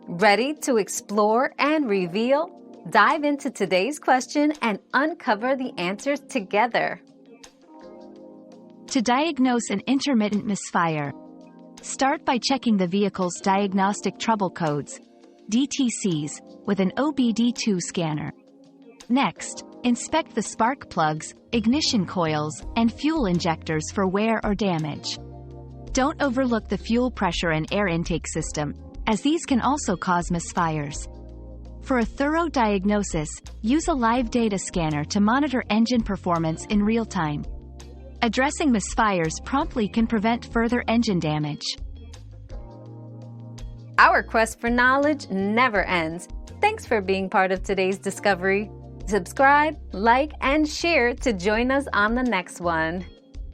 Ready to explore and reveal? Dive into today's question and uncover the answers together. To diagnose an intermittent misfire, start by checking the vehicle's diagnostic trouble codes, DTCs, with an OBD2 scanner. Next, inspect the spark plugs, ignition coils, and fuel injectors for wear or damage. Don't overlook the fuel pressure and air intake system, as these can also cause misfires. For a thorough diagnosis, use a live data scanner to monitor engine performance in real time. Addressing misfires promptly can prevent further engine damage. Our quest for knowledge never ends. Thanks for being part of today's discovery. Subscribe, like, and share to join us on the next one.